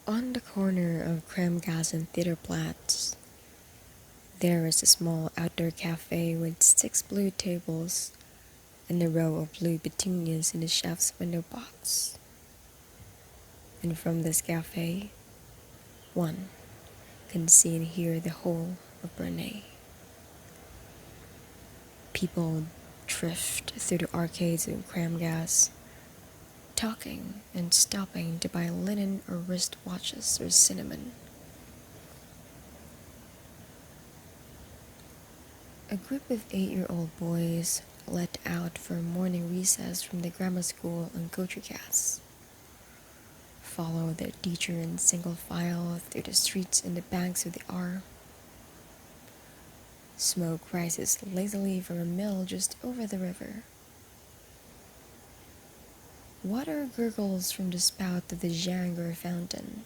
On the corner of Kramgas and Theaterplatz, there is a small outdoor cafe with 6 blue tables and a row of blue petunias in the chef's window box. And from this cafe, one can see and hear the whole of Brunei. People drift through the arcades of Kramgas, talking and stopping to buy linen or wristwatches or cinnamon. A group of 8-year-old boys let out for morning recess from the grammar school on Gotrigas follow their teacher in single file through the streets and the banks of the R. Smoke rises lazily from a mill just over the river. Water gurgles from the spout of the Jangar fountain.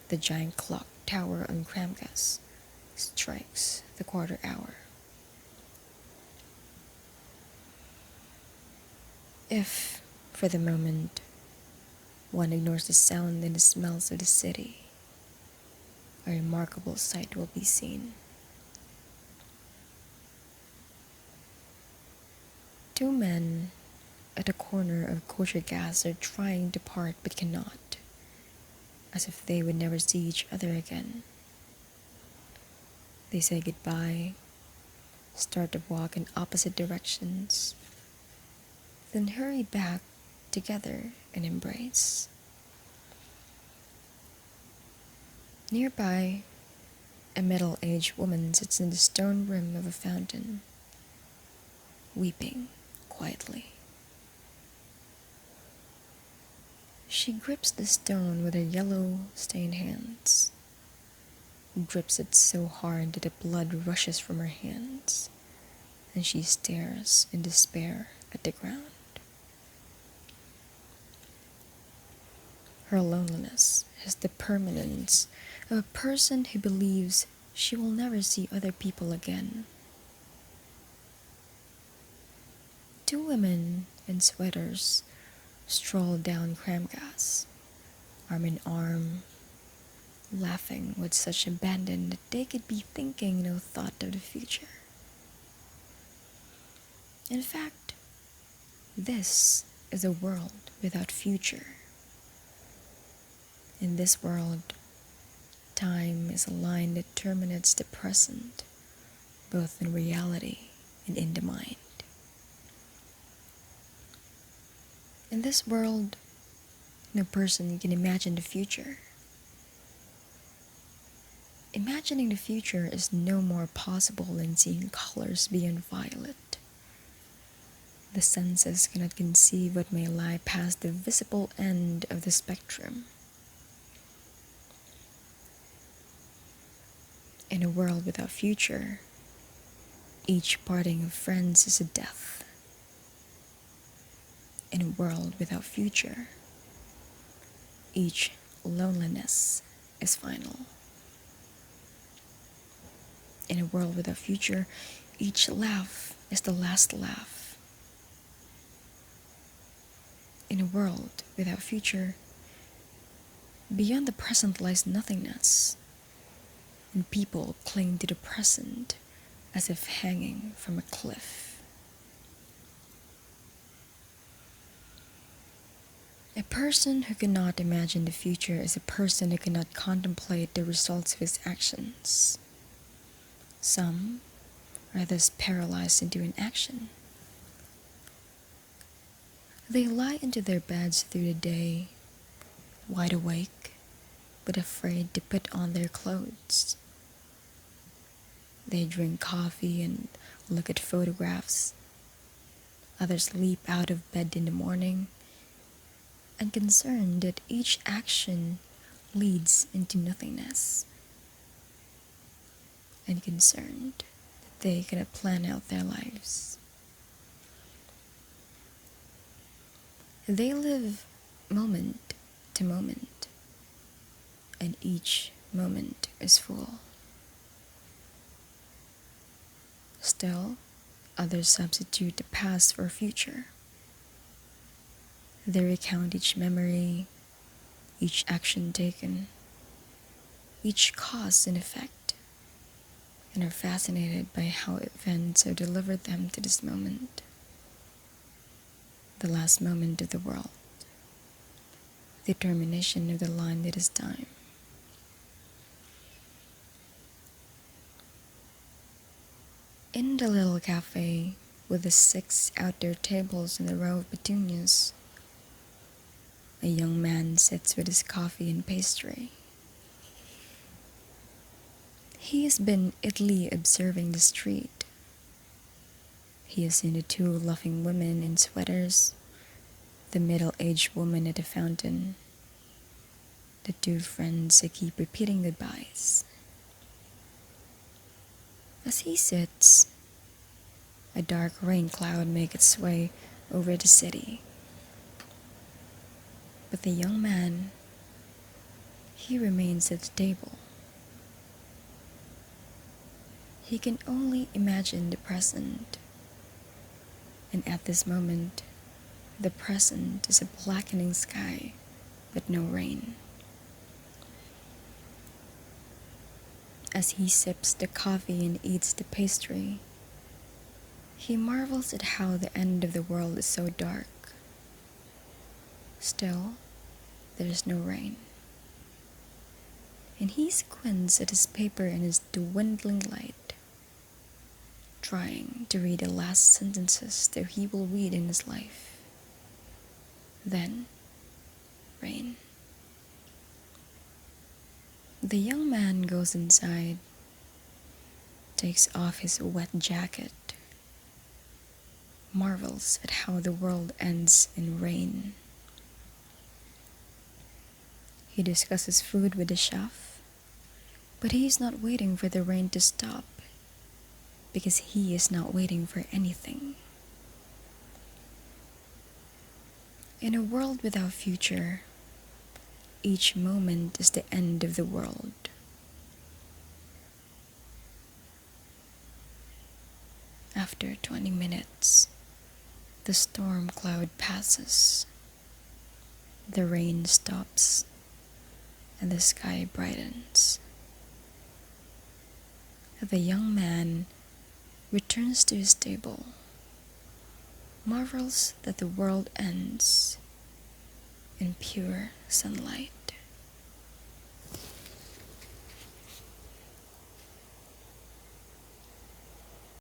The giant clock tower on Kramgas strikes the quarter hour. If, for the moment, one ignores the sound and the smells of the city, a remarkable sight will be seen. 2 men at the corner of Gotrigas are trying to part but cannot, as if they would never see each other again. They say goodbye, start to walk in opposite directions, then hurry back together and embrace. Nearby, a middle-aged woman sits in the stone rim of a fountain, weeping quietly. She grips the stone with her yellow-stained hands, grips it so hard that the blood rushes from her hands, and she stares in despair at the ground. Her loneliness has the permanence of a person who believes she will never see other people again. 2 women in sweaters stroll down Kramgas, arm in arm, laughing with such abandon that they could be thinking no thought of the future. In fact, this is a world without future. In this world, time is a line that terminates the present, both in reality and in the mind. In this world, no person can imagine the future. Imagining the future is no more possible than seeing colors beyond violet. The senses cannot conceive what may lie past the visible end of the spectrum. In a world without future, each parting of friends is a death. In a world without future, each loneliness is final. In a world without future, each laugh is the last laugh. In a world without future, beyond the present lies nothingness, and people cling to the present as if hanging from a cliff. A person who cannot imagine the future is a person who cannot contemplate the results of his actions. Some are thus paralyzed into inaction. They lie into their beds through the day, wide awake, but afraid to put on their clothes. They drink coffee and look at photographs. Others leap out of bed in the morning, and concerned that each action leads into nothingness, and concerned that they cannot plan out their lives. They live moment to moment, and each moment is full. Still, others substitute the past for future. They recount each memory, each action taken, each cause and effect, and are fascinated by how events have delivered them to this moment, the last moment of the world, the termination of the line that is time. In the little cafe, with the 6 outdoor tables and a row of petunias, a young man sits with his coffee and pastry. He has been idly observing the street. He has seen the 2 laughing women in sweaters, the middle-aged woman at the fountain, the 2 friends who keep repeating goodbyes. As he sits, a dark rain cloud makes its way over the city. But the young man, he remains at the table. He can only imagine the present, and at this moment, the present is a blackening sky, but no rain. As he sips the coffee and eats the pastry, he marvels at how the end of the world is so dark. Still, there is no rain. And he squints at his paper in his dwindling light, trying to read the last sentences that he will read in his life. Then, rain. The young man goes inside, takes off his wet jacket, marvels at how the world ends in rain. He discusses food with the chef, but he is not waiting for the rain to stop, because he is not waiting for anything. In a world without future, each moment is the end of the world. After 20 minutes, the storm cloud passes, the rain stops, and the sky brightens. The young man returns to his table, marvels that the world ends in pure sunlight.